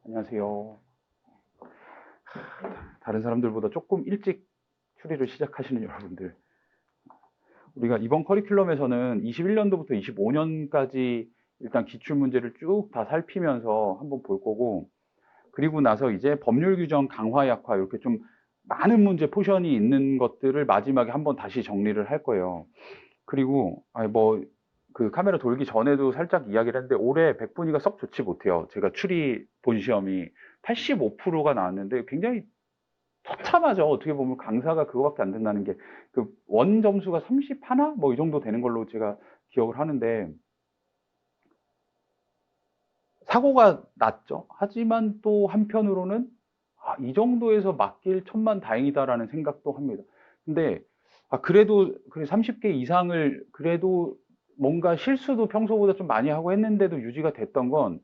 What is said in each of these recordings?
안녕하세요. 다른 사람들보다 조금 일찍 추리를 시작하시는 여러분들. 우리가 이번 커리큘럼에서는 21년도부터 25년까지 일단 기출문제를 쭉 다 살피면서 한번 볼 거고, 그리고 나서 이제 법률 규정 강화 약화 이렇게 좀 많은 문제 포션이 있는 것들을 마지막에 한번 다시 정리를 할 거예요. 그리고 그 카메라 돌기 전에도 살짝 이야기를 했는데 올해 백분위가 썩 좋지 못해요. 제가 추리 본 시험이 85%가 나왔는데 굉장히 처참하죠. 어떻게 보면 강사가 그거밖에 안 된다는 게 그 원 점수가 31? 뭐 이 정도 되는 걸로 제가 기억을 하는데 사고가 났죠. 하지만 또 한편으로는 이 정도에서 맡길 천만 다행이다라는 생각도 합니다. 근데 그래도 30개 이상을 그래도 뭔가 실수도 평소보다 좀 많이 하고 했는데도 유지가 됐던 건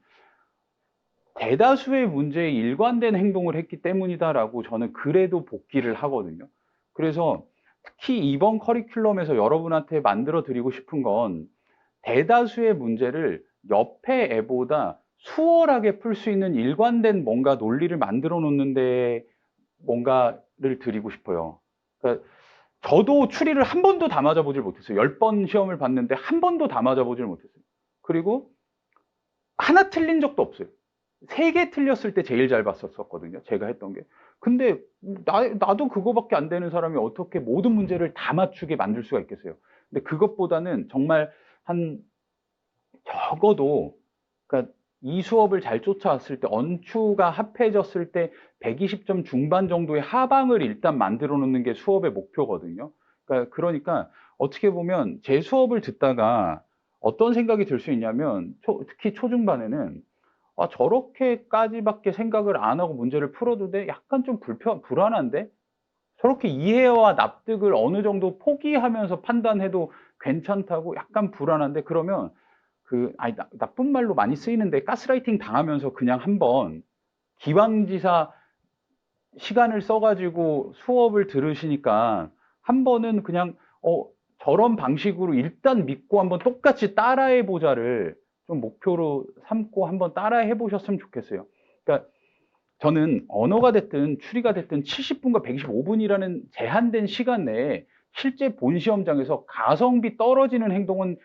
대다수의 문제에 일관된 행동을 했기 때문이다라고 저는 그래도 복귀를 하거든요. 그래서 특히 이번 커리큘럼에서 여러분한테 만들어 드리고 싶은 건 대다수의 문제를 옆에 애보다 수월하게 풀 수 있는 일관된 뭔가 논리를 만들어 놓는데 뭔가를 드리고 싶어요. 그러니까 저도 추리를 한 번도 다 맞아보질 못했어요. 10번 시험을 봤는데 한 번도 다 맞아보질 못했어요. 그리고 하나 틀린 적도 없어요. 3개 틀렸을 때 제일 잘 봤었거든요. 제가 했던 게. 근데 나도 그거밖에 안 되는 사람이 어떻게 모든 문제를 다 맞추게 만들 수가 있겠어요. 근데 그것보다는 정말 한 적어도 그러니까 이 수업을 잘 쫓아왔을 때 언추가 합해졌을 때 120점 중반 정도의 하방을 일단 만들어 놓는 게 수업의 목표거든요. 그러니까 어떻게 보면 제 수업을 듣다가 어떤 생각이 들 수 있냐면 특히 초중반에는 저렇게까지밖에 생각을 안 하고 문제를 풀어도 돼? 약간 좀 불안한데? 저렇게 이해와 납득을 어느 정도 포기하면서 판단해도 괜찮다고 약간 불안한데 그러면 나쁜 말로 많이 쓰이는데 가스라이팅 당하면서 그냥 한번 기왕지사 시간을 써가지고 수업을 들으시니까 한 번은 그냥 저런 방식으로 일단 믿고 한번 똑같이 따라해 보자를 좀 목표로 삼고 한번 따라해 보셨으면 좋겠어요. 그러니까 저는 언어가 됐든 추리가 됐든 70분과 125분이라는 제한된 시간 내에 실제 본 시험장에서 가성비 떨어지는 행동은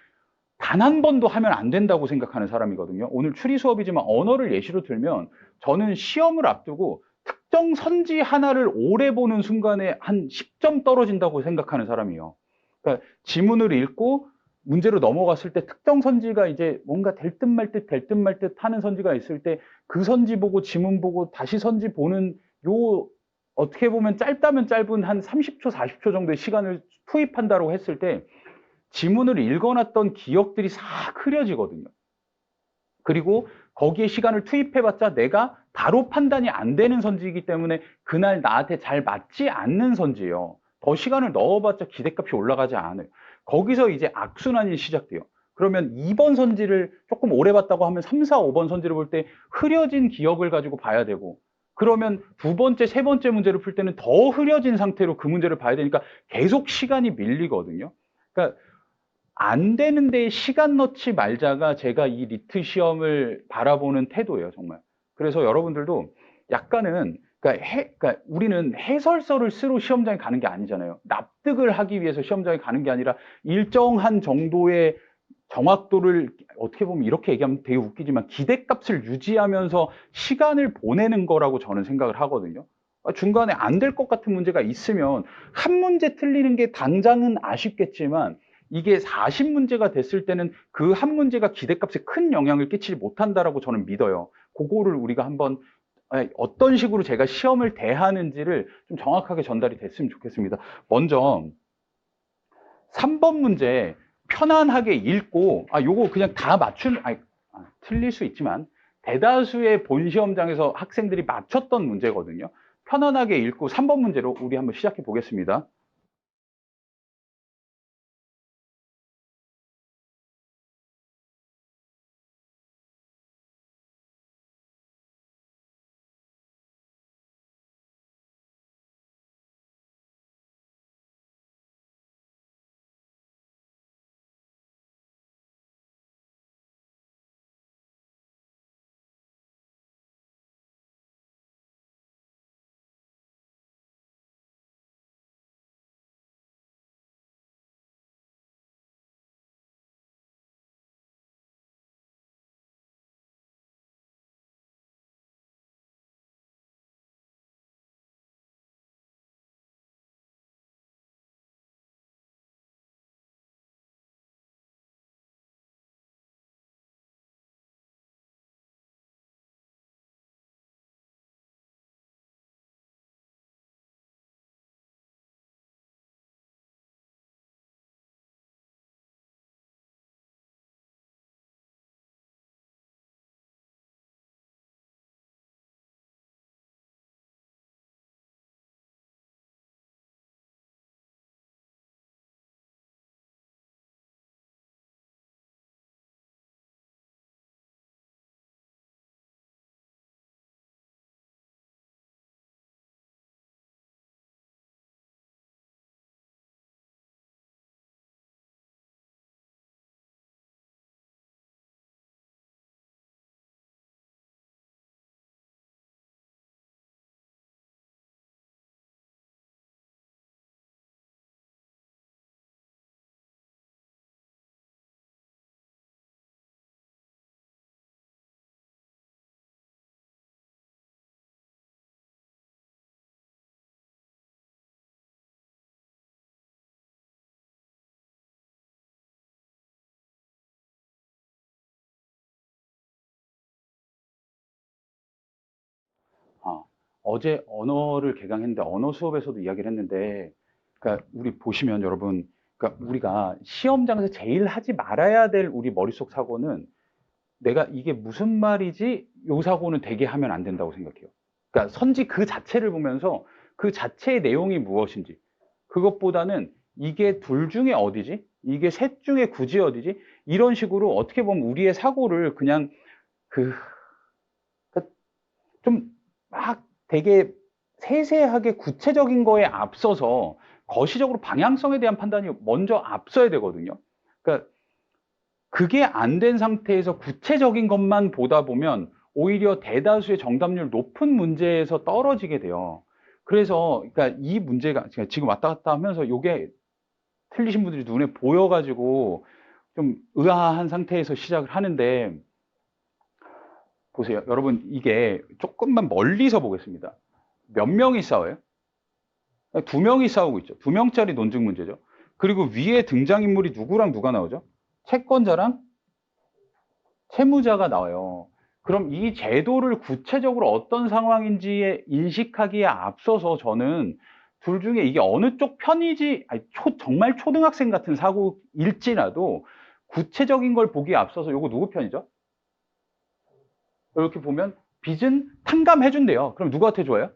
단 한 번도 하면 안 된다고 생각하는 사람이거든요. 오늘 추리 수업이지만 언어를 예시로 들면 저는 시험을 앞두고 특정 선지 하나를 오래 보는 순간에 한 10점 떨어진다고 생각하는 사람이에요. 그러니까 지문을 읽고 문제로 넘어갔을 때 특정 선지가 이제 뭔가 될 듯 말 듯 될 듯 말 듯 하는 선지가 있을 때 그 선지 보고 지문 보고 다시 선지 보는 요 어떻게 보면 짧다면 짧은 한 30초, 40초 정도의 시간을 투입한다고 했을 때 지문을 읽어놨던 기억들이 싹 흐려지거든요. 그리고 거기에 시간을 투입해봤자 내가 바로 판단이 안 되는 선지이기 때문에 그날 나한테 잘 맞지 않는 선지예요. 더 시간을 넣어봤자 기대값이 올라가지 않아요. 거기서 이제 악순환이 시작돼요. 그러면 2번 선지를 조금 오래 봤다고 하면 3, 4, 5번 선지를 볼 때 흐려진 기억을 가지고 봐야 되고 그러면 두 번째, 세 번째 문제를 풀 때는 더 흐려진 상태로 그 문제를 봐야 되니까 계속 시간이 밀리거든요. 그러니까 안 되는 데에 시간 넣지 말자가 제가 이 리트 시험을 바라보는 태도예요, 정말. 그래서 여러분들도 약간은, 그러니까 우리는 해설서를 쓰러 시험장에 가는 게 아니잖아요. 납득을 하기 위해서 시험장에 가는 게 아니라 일정한 정도의 정확도를 어떻게 보면 이렇게 얘기하면 되게 웃기지만 기대값을 유지하면서 시간을 보내는 거라고 저는 생각을 하거든요. 중간에 안 될 것 같은 문제가 있으면 한 문제 틀리는 게 당장은 아쉽겠지만 이게 40문제가 됐을 때는 그 한 문제가 기대값에 큰 영향을 끼치지 못한다라고 저는 믿어요. 그거를 우리가 한번 어떤 식으로 제가 시험을 대하는지를 좀 정확하게 전달이 됐으면 좋겠습니다. 먼저 3번 문제 편안하게 읽고 요거 그냥 다 틀릴 수 있지만 대다수의 본 시험장에서 학생들이 맞췄던 문제거든요. 편안하게 읽고 3번 문제로 우리 한번 시작해 보겠습니다. 어제 언어를 개강했는데 언어 수업에서도 이야기를 했는데, 그러니까 우리 보시면 여러분, 그러니까 우리가 시험장에서 제일 하지 말아야 될 우리 머릿속 사고는 내가 이게 무슨 말이지? 요 사고는 되게 하면 안 된다고 생각해요. 그러니까 선지 그 자체를 보면서 그 자체의 내용이 무엇인지, 그것보다는 이게 둘 중에 어디지? 이게 셋 중에 굳이 어디지? 이런 식으로 어떻게 보면 우리의 사고를 그냥 그, 좀 막 되게 세세하게 구체적인 거에 앞서서 거시적으로 방향성에 대한 판단이 먼저 앞서야 되거든요. 그러니까 그게 안 된 상태에서 구체적인 것만 보다 보면 오히려 대다수의 정답률 높은 문제에서 떨어지게 돼요. 그래서 그러니까 이 문제가 지금 왔다 갔다 하면서 이게 틀리신 분들이 눈에 보여가지고 좀 의아한 상태에서 시작을 하는데, 보세요. 여러분, 이게 조금만 멀리서 보겠습니다. 몇 명이 싸워요? 두 명이 싸우고 있죠. 두 명짜리 논증 문제죠. 그리고 위에 등장인물이 누구랑 누가 나오죠? 채권자랑 채무자가 나와요. 그럼 이 제도를 구체적으로 어떤 상황인지 인식하기에 앞서서 저는 둘 중에 이게 어느 쪽 편이지, 아니, 정말 초등학생 같은 사고일지라도 구체적인 걸 보기에 앞서서 요거 누구 편이죠? 이렇게 보면 빚은 탕감해준대요. 그럼 누구한테 줘요?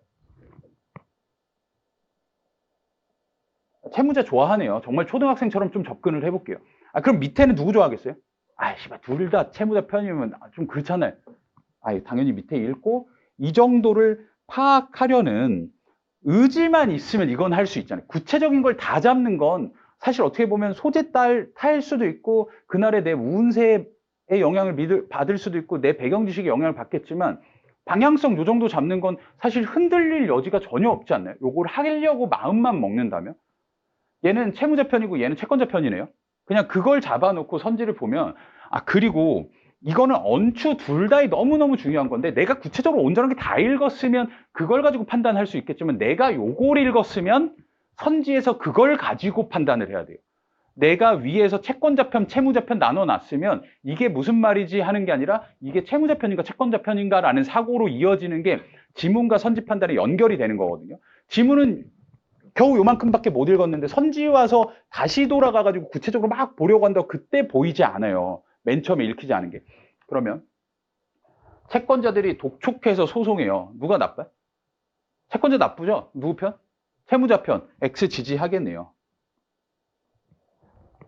채무자 좋아하네요. 정말 초등학생처럼 좀 접근을 해볼게요. 아, 그럼 밑에는 누구 좋아하겠어요? 아, 씨발, 둘 다 채무자 편이면 좀 그렇잖아요. 아, 당연히 밑에 읽고 이 정도를 파악하려는 의지만 있으면 이건 할 수 있잖아요. 구체적인 걸 다 잡는 건 사실 어떻게 보면 소재 탈 수도 있고 그날의 내 운세에 영향을 받을 수도 있고 내 배경 지식에 영향을 받겠지만, 방향성 요 정도 잡는 건 사실 흔들릴 여지가 전혀 없지 않나요? 요걸 하려고 마음만 먹는다면. 얘는 채무자 편이고 얘는 채권자 편이네요. 그냥 그걸 잡아놓고 선지를 보면, 아, 그리고 이거는 언추 둘 다이 너무너무 중요한 건데, 내가 구체적으로 온전하게 다 읽었으면 그걸 가지고 판단할 수 있겠지만, 내가 요걸 읽었으면 선지에서 그걸 가지고 판단을 해야 돼요. 내가 위에서 채권자 편, 채무자 편 나눠놨으면 이게 무슨 말이지 하는 게 아니라 이게 채무자 편인가 채권자 편인가라는 사고로 이어지는 게 지문과 선지 판단에 연결이 되는 거거든요. 지문은 겨우 요만큼밖에 못 읽었는데 선지 와서 다시 돌아가가지고 구체적으로 막 보려고 한다고 그때 보이지 않아요. 맨 처음에 읽히지 않은 게. 그러면 채권자들이 독촉해서 소송해요. 누가 나빠요? 채권자 나쁘죠? 누구 편? 채무자 편. X 지지하겠네요.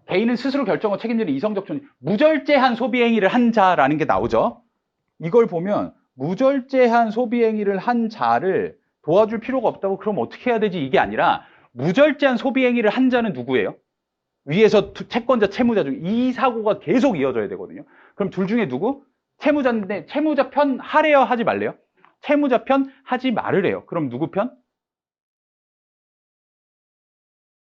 개인은 스스로 결정하고 책임지는 이성적 존재. 무절제한 소비행위를 한 자라는 게 나오죠. 이걸 보면 무절제한 소비행위를 한 자를 도와줄 필요가 없다고, 그럼 어떻게 해야 되지? 이게 아니라 무절제한 소비행위를 한 자는 누구예요? 위에서 채권자, 채무자 중 이 사고가 계속 이어져야 되거든요. 그럼 둘 중에 누구? 채무자인데 채무자 편 하래요? 하지 말래요? 채무자 편 하지 말으래요. 그럼 누구 편?